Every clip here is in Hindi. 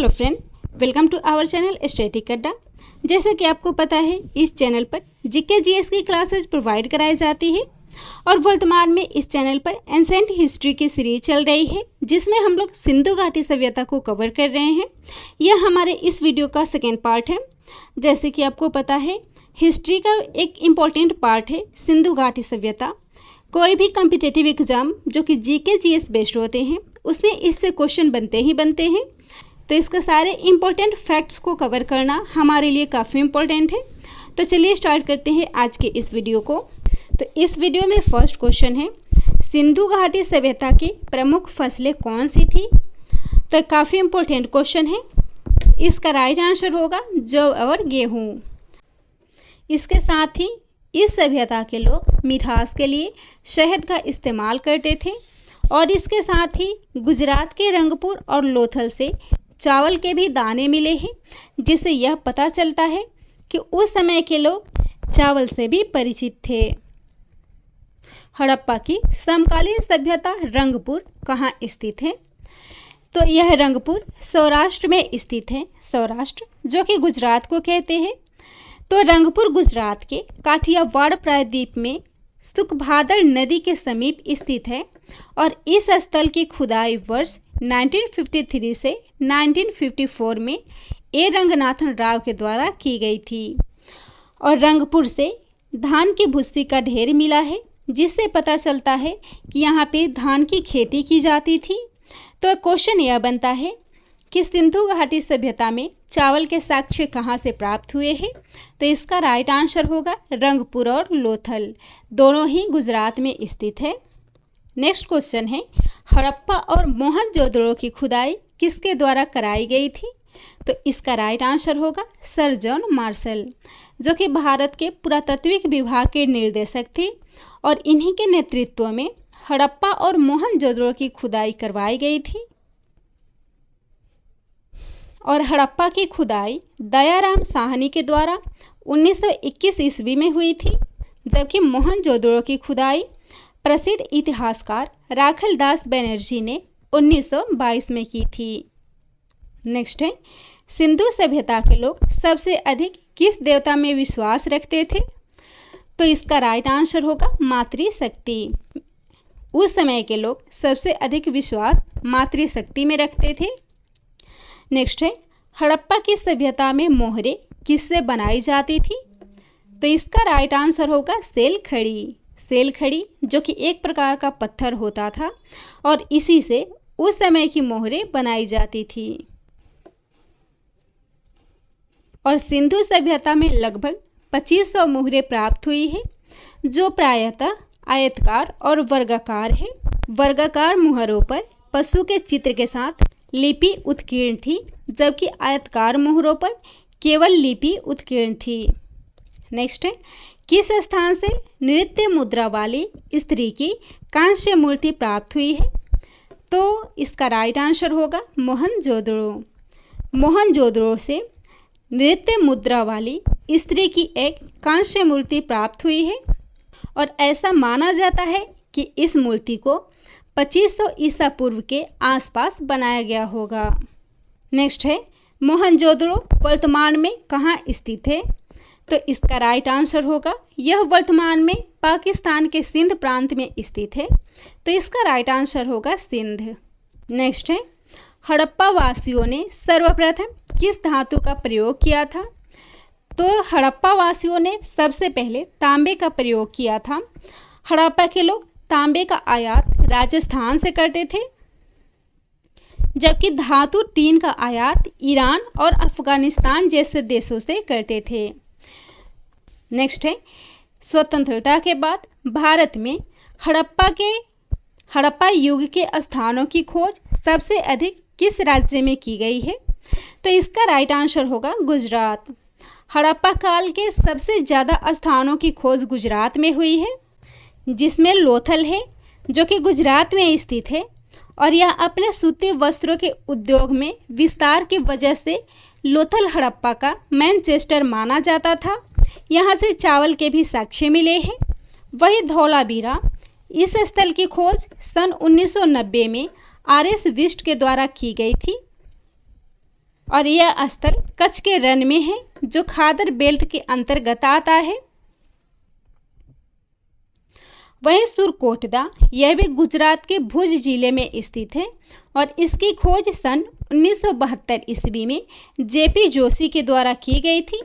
Hello friend, welcome to our channel study Adda. जैसा कि आपको पता है, इस चैनल पर जीके जीएस की क्लासेज प्रोवाइड कराई जाती है और वर्तमान में इस चैनल पर एंसेंट हिस्ट्री की सीरीज चल रही है, जिसमें हम लोग सिंधु घाटी सभ्यता को कवर कर रहे हैं। यह हमारे इस वीडियो का सेकेंड पार्ट है। जैसे कि आपको पता है, हिस्ट्री का एक इम्पॉर्टेंट पार्ट है सिंधु घाटी सभ्यता। कोई भी कम्पिटिटिव एग्जाम जो कि जीके जीएस बेस्ड होते हैं, उसमें इससे क्वेश्चन बनते ही बनते हैं। तो इसके सारे इम्पोर्टेंट फैक्ट्स को कवर करना हमारे लिए काफ़ी इम्पोर्टेंट है। तो चलिए स्टार्ट करते हैं आज के इस वीडियो को। तो इस वीडियो में फर्स्ट क्वेश्चन है, सिंधु घाटी सभ्यता की प्रमुख फसलें कौन सी थी? तो काफ़ी इम्पोर्टेंट क्वेश्चन है। इसका राइट आंसर होगा जौ और गेहूँ। इसके साथ ही इस सभ्यता के लोग मिठास के लिए शहद का इस्तेमाल करते थे और इसके साथ ही गुजरात के रंगपुर और लोथल से चावल के भी दाने मिले हैं, जिससे यह पता चलता है कि उस समय के लोग चावल से भी परिचित थे। हड़प्पा की समकालीन सभ्यता रंगपुर कहाँ स्थित है? तो यह रंगपुर सौराष्ट्र में स्थित है। सौराष्ट्र जो कि गुजरात को कहते हैं। तो रंगपुर गुजरात के काठियावाड़ प्रायद्वीप में सुखभादर नदी के समीप स्थित है और इस स्थल की खुदाई वर्ष 1953 से 1954 में ए रंगनाथन राव के द्वारा की गई थी और रंगपुर से धान की भूसी का ढेर मिला है, जिससे पता चलता है कि यहाँ पे धान की खेती की जाती थी। तो क्वेश्चन यह बनता है कि सिंधु घाटी सभ्यता में चावल के साक्ष्य कहाँ से प्राप्त हुए हैं? तो इसका राइट आंसर होगा रंगपुर और लोथल, दोनों ही गुजरात में स्थित है। नेक्स्ट क्वेश्चन है, हड़प्पा और मोहनजोदड़ो की खुदाई किसके द्वारा कराई गई थी? तो इसका राइट आंसर होगा सर जॉन मार्शल, जो कि भारत के पुरातत्विक विभाग के निर्देशक थे और इन्हीं के नेतृत्व में हड़प्पा और मोहनजोदड़ो की खुदाई करवाई गई थी। और हड़प्पा की खुदाई दयाराम साहनी के द्वारा 1921 ईस्वी में हुई थी, जबकि मोहनजोदड़ो की खुदाई प्रसिद्ध इतिहासकार राखल दास बनर्जी ने 1922 में की थी। नेक्स्ट है, सिंधु सभ्यता के लोग सबसे अधिक किस देवता में विश्वास रखते थे? तो इसका राइट आंसर होगा मातृशक्ति। उस समय के लोग सबसे अधिक विश्वास मातृशक्ति में रखते थे। नेक्स्ट है, हड़प्पा की सभ्यता में मोहरे किससे बनाई जाती थी? तो इसका राइट आंसर होगा सेल खड़ी। सेल खड़ी जो कि एक प्रकार का पत्थर होता था और इसी से उस समय की मोहरे बनाई जाती थी। और सिंधु सभ्यता में लगभग 2500 मोहरे प्राप्त हुई है, जो प्रायतः आयतकार और वर्गाकार है। वर्गाकार मोहरों पर पशु के चित्र के साथ लिपि उत्कीर्ण थी, जबकि आयतकार मोहरों पर केवल लिपि उत्कीर्ण थी। नेक्स्ट है, किस स्थान से नृत्य मुद्रा वाली स्त्री की कांस्य मूर्ति प्राप्त हुई है? तो इसका राइट आंसर होगा मोहनजोदड़ो। मोहनजोदड़ो से नृत्य मुद्रा वाली स्त्री की एक कांस्य मूर्ति प्राप्त हुई है और ऐसा माना जाता है कि इस मूर्ति को 2500 ईसा पूर्व के आसपास बनाया गया होगा। नेक्स्ट है, मोहनजोदड़ो वर्तमान में कहाँ स्थित है? तो इसका राइट आंसर होगा, यह वर्तमान में पाकिस्तान के सिंध प्रांत में स्थित है। तो इसका राइट आंसर होगा सिंध। नेक्स्ट है, हड़प्पा वासियों ने सर्वप्रथम किस धातु का प्रयोग किया था? तो हड़प्पा वासियों ने सबसे पहले तांबे का प्रयोग किया था। हड़प्पा के लोग तांबे का आयात राजस्थान से करते थे, जबकि धातु टीन का आयात ईरान और अफगानिस्तान जैसे देशों से करते थे। नेक्स्ट है, स्वतंत्रता के बाद भारत में हड़प्पा युग के स्थानों की खोज सबसे अधिक किस राज्य में की गई है? तो इसका राइट आंसर होगा गुजरात। हड़प्पा काल के सबसे ज़्यादा स्थानों की खोज गुजरात में हुई है, जिसमें लोथल है जो कि गुजरात में स्थित है और यह अपने सूती वस्त्रों के उद्योग में विस्तार की वजह से लोथल हड़प्पा का मैनचेस्टर माना जाता था। यहाँ से चावल के भी साक्ष्य मिले हैं। वही धौलावीरा, इस स्थल की खोज सन 1990 में RS विस्ट के द्वारा की गई थी। और यह स्थल कच्छ के रण में है जो खादर बेल्ट के अंतर्गत आता है। वहीं सुरकोटदा यह भी गुजरात के भुज जिले में स्थित है और इसकी खोज सन 1972 ईस्वी में जेपी जोशी के द्वारा की गई थी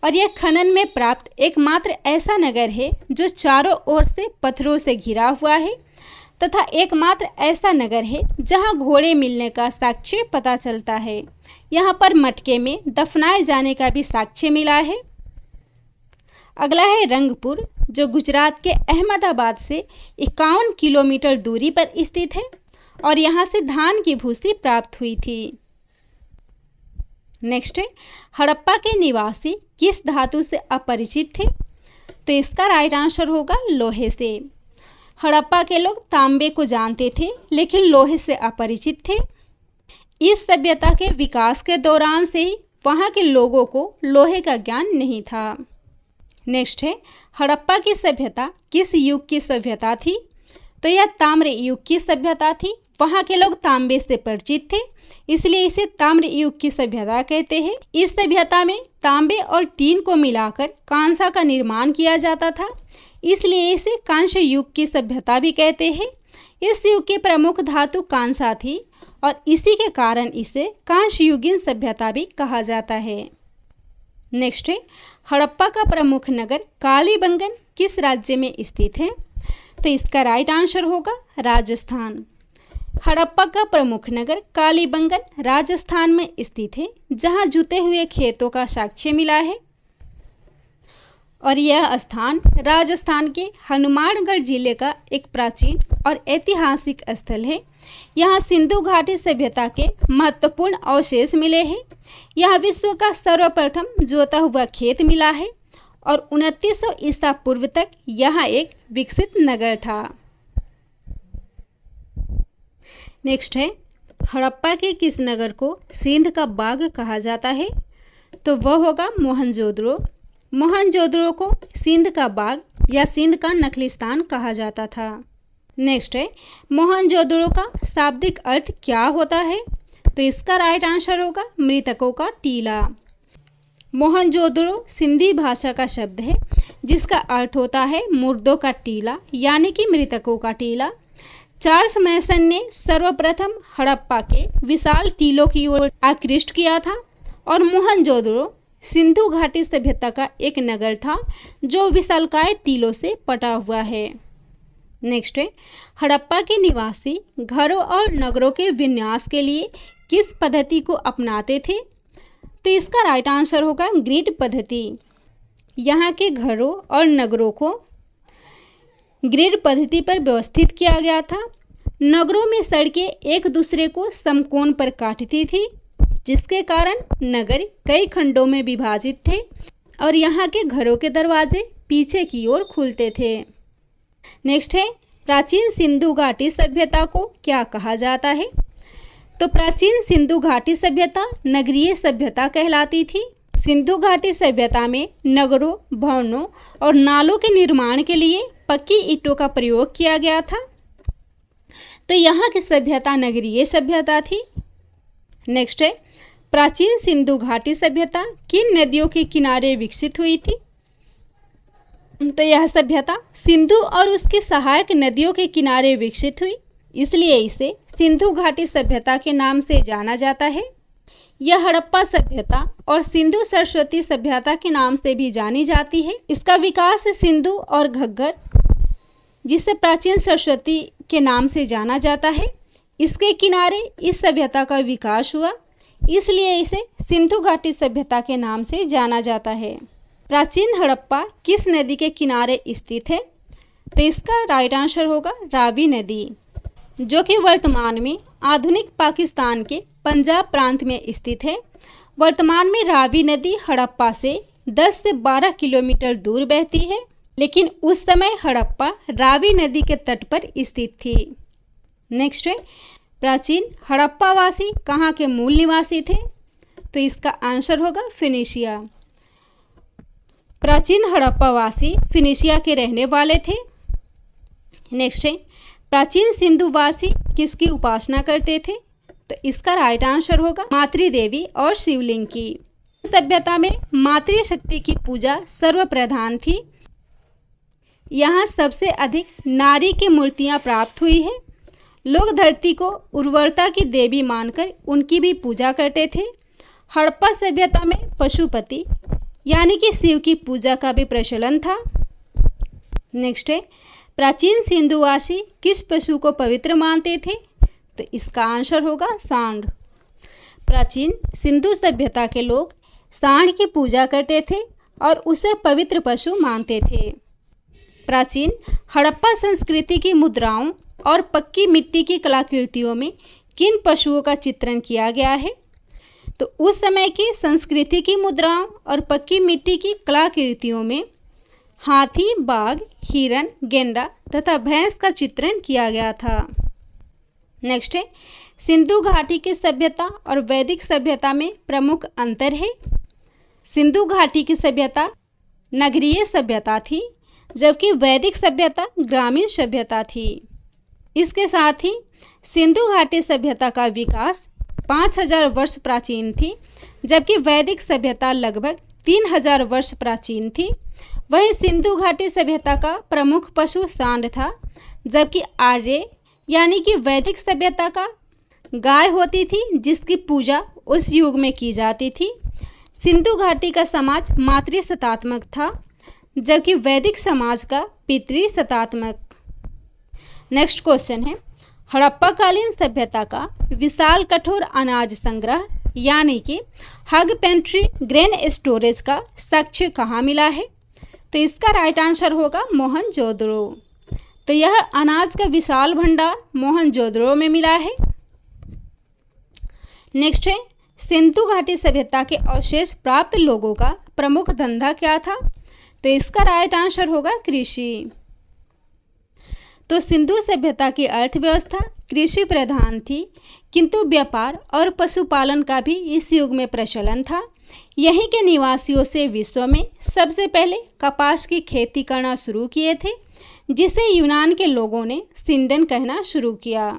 और यह खनन में प्राप्त एकमात्र ऐसा नगर है जो चारों ओर से पत्थरों से घिरा हुआ है तथा एकमात्र ऐसा नगर है जहां घोड़े मिलने का साक्ष्य पता चलता है। यहां पर मटके में दफनाए जाने का भी साक्ष्य मिला है। अगला है रंगपुर जो गुजरात के अहमदाबाद से 51 किलोमीटर दूरी पर स्थित है और यहाँ से धान की भूसी प्राप्त हुई थी। नेक्स्ट है हड़प्पा के निवासी किस धातु से अपरिचित थे? तो इसका राइट आंसर होगा लोहे से। हड़प्पा के लोग तांबे को जानते थे लेकिन लोहे से अपरिचित थे। इस सभ्यता के विकास के दौरान से ही वहाँ के लोगों को लोहे का ज्ञान नहीं था। नेक्स्ट है हड़प्पा की सभ्यता किस युग की सभ्यता थी? तो यह ताम्र युग की सभ्यता थी। वहाँ के लोग तांबे से परिचित थे इसलिए इसे ताम्र युग की सभ्यता कहते हैं। इस सभ्यता में तांबे और टीन को मिलाकर कांसा का निर्माण किया जाता था इसलिए इसे कांस्य युग की सभ्यता भी कहते हैं। इस युग की प्रमुख धातु कांसा थी और इसी के कारण इसे कांस्य युगीन सभ्यता भी कहा जाता है। नेक्स्ट है हड़प्पा का प्रमुख नगर कालीबंगन किस राज्य में स्थित है? तो इसका राइट आंसर होगा राजस्थान। हड़प्पा का प्रमुख नगर कालीबंगन राजस्थान में स्थित है जहां जुते हुए खेतों का साक्ष्य मिला है और यह स्थान राजस्थान के हनुमानगढ़ जिले का एक प्राचीन और ऐतिहासिक स्थल है। यहाँ सिंधु घाटी सभ्यता के महत्वपूर्ण अवशेष मिले हैं। यहाँ विश्व का सर्वप्रथम जोता हुआ खेत मिला है और 2900 ईसा पूर्व तक यहाँ एक विकसित नगर था। नेक्स्ट है हड़प्पा के किस नगर को सिंध का बाग कहा जाता है? तो वह होगा मोहनजोदड़ो। मोहनजोदड़ो को सिंध का बाग या सिंध का नखलिस्तान कहा जाता था। नेक्स्ट है मोहनजोदड़ो का शाब्दिक अर्थ क्या होता है? तो इसका राइट आंसर होगा मृतकों का टीला। मोहनजोदड़ो सिंधी भाषा का शब्द है जिसका अर्थ होता है मुर्दों का टीला यानी कि मृतकों का टीला। चार्ल्स मैसन ने सर्वप्रथम हड़प्पा के विशाल टीलों की ओर आकृष्ट किया था और मोहनजोदड़ो सिंधु घाटी सभ्यता का एक नगर था जो विशालकाय टीलों से पटा हुआ है। नेक्स्ट है हड़प्पा के निवासी घरों और नगरों के विन्यास के लिए किस पद्धति को अपनाते थे? तो इसका राइट आंसर होगा ग्रिड पद्धति। यहाँ के घरों और नगरों को ग्रिड पद्धति पर व्यवस्थित किया गया था। नगरों में सड़कें एक दूसरे को समकोण पर काटती थी जिसके कारण नगर कई खंडों में विभाजित थे और यहाँ के घरों के दरवाजे पीछे की ओर खुलते थे। नेक्स्ट है प्राचीन सिंधु घाटी सभ्यता को क्या कहा जाता है? तो प्राचीन सिंधु घाटी सभ्यता नगरीय सभ्यता कहलाती थी। सिंधु घाटी सभ्यता में नगरों, भवनों और नालों के निर्माण के लिए पक्की ईंटों का प्रयोग किया गया था। तो यहाँ की सभ्यता नगरीय सभ्यता थी। नेक्स्ट है प्राचीन सिंधु घाटी सभ्यता किन नदियों के किनारे विकसित हुई थी? तो यह सभ्यता सिंधु और उसकी सहायक नदियों के किनारे विकसित हुई इसलिए इसे सिंधु घाटी सभ्यता के नाम से जाना जाता है। यह हड़प्पा सभ्यता और सिंधु सरस्वती सभ्यता के नाम से भी जानी जाती है। इसका विकास सिंधु और घग्गर जिसे प्राचीन सरस्वती के नाम से जाना जाता है इसके किनारे इस सभ्यता का विकास हुआ इसलिए इसे सिंधु घाटी सभ्यता के नाम से जाना जाता है। प्राचीन हड़प्पा किस नदी के किनारे स्थित है? तो इसका राइट आंसर होगा रावी नदी जो कि वर्तमान में आधुनिक पाकिस्तान के पंजाब प्रांत में स्थित है। वर्तमान में रावी नदी हड़प्पा से 10 से 12 किलोमीटर दूर बहती है लेकिन उस समय हड़प्पा रावी नदी के तट पर स्थित थी। नेक्स्ट है प्राचीन हड़प्पावासी कहाँ के मूल निवासी थे? तो इसका आंसर होगा फिनिशिया। प्राचीन हड़प्पावासी फिनिशिया के रहने वाले थे। नेक्स्ट है प्राचीन सिंधुवासी किसकी उपासना करते थे? तो इसका राइट आंसर होगा मातृ देवी और शिवलिंग की। सभ्यता में मातृशक्ति की पूजा सर्वप्रधान थी। यहाँ सबसे अधिक नारी की मूर्तियाँ प्राप्त हुई है। लोग धरती को उर्वरता की देवी मानकर उनकी भी पूजा करते थे। हड़प्पा सभ्यता में पशुपति यानी कि शिव की पूजा का भी प्रचलन था। नेक्स्ट है, प्राचीन सिंधुवासी किस पशु को पवित्र मानते थे? तो इसका आंसर होगा सांड। प्राचीन सिंधु सभ्यता के लोग सांड की पूजा करते थे और उसे पवित्र पशु मानते थे। प्राचीन हड़प्पा संस्कृति की मुद्राओं और पक्की मिट्टी की कलाकृतियों में किन पशुओं का चित्रण किया गया है? तो उस समय की संस्कृति की मुद्राओं और पक्की मिट्टी की कलाकृतियों में हाथी, बाघ, हिरन, गेंडा तथा भैंस का चित्रण किया गया था। नेक्स्ट है, सिंधु घाटी की सभ्यता और वैदिक सभ्यता में प्रमुख अंतर है। सिंधु घाटी की सभ्यता नगरीय सभ्यता थी, जबकि वैदिक सभ्यता ग्रामीण सभ्यता थी। इसके साथ ही सिंधु घाटी सभ्यता का विकास 5000 वर्ष प्राचीन थी, जबकि वैदिक सभ्यता लगभग 3000 वर्ष प्राचीन थी। वहीं सिंधु घाटी सभ्यता का प्रमुख पशु सांड था, जबकि आर्य यानी कि वैदिक सभ्यता का गाय होती थी, जिसकी पूजा उस युग में की जाती थी। सिंधु घाटी का समाज मातृसत्तात्मक था, जबकि वैदिक समाज का पितृसत्तात्मक। नेक्स्ट क्वेश्चन है, हड़प्पाकालीन सभ्यता का विशाल कठोर अनाज संग्रह यानी कि हग पेंट्री ग्रेन स्टोरेज का साक्ष्य कहाँ मिला है? तो इसका राइट आंसर होगा मोहनजोदड़ो। तो यह अनाज का विशाल भंडार मोहनजोदड़ो में मिला है। नेक्स्ट है, सिंधु घाटी सभ्यता के अवशेष प्राप्त लोगों का प्रमुख धंधा क्या था? तो इसका राइट आंसर होगा कृषि। तो सिंधु सभ्यता की अर्थव्यवस्था कृषि प्रधान थी, किंतु व्यापार और पशुपालन का भी इस युग में प्रचलन था। यहीं के निवासियों से विश्व में सबसे पहले कपास की खेती करना शुरू किए थे, जिसे यूनान के लोगों ने सिंडन कहना शुरू किया।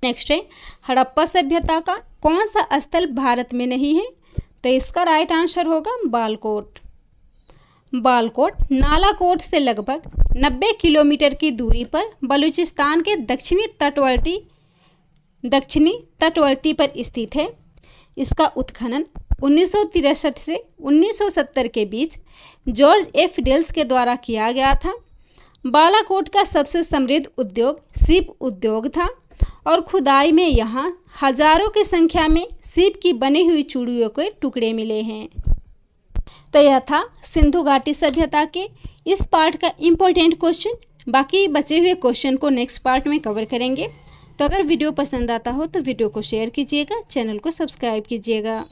नेक्स्ट है, हड़प्पा सभ्यता का कौन सा स्थल भारत में नहीं है? तो इसका राइट आंसर होगा बालकोट। बालकोट नालाकोट से लगभग 90 किलोमीटर की दूरी पर बलूचिस्तान के दक्षिणी तटवर्ती पर स्थित है। इसका उत्खनन 1963 से 1970 के बीच जॉर्ज एफ डेल्स के द्वारा किया गया था। बालाकोट का सबसे समृद्ध उद्योग सीप उद्योग था और खुदाई में यहाँ हजारों की संख्या में सीप की बनी हुई चूड़ियों के टुकड़े मिले हैं। तो यह था सिंधु घाटी सभ्यता के इस पार्ट का इम्पोर्टेंट क्वेश्चन। बाकी बचे हुए क्वेश्चन को नेक्स्ट पार्ट में कवर करेंगे। तो अगर वीडियो पसंद आता हो तो वीडियो को शेयर कीजिएगा, चैनल को सब्सक्राइब कीजिएगा।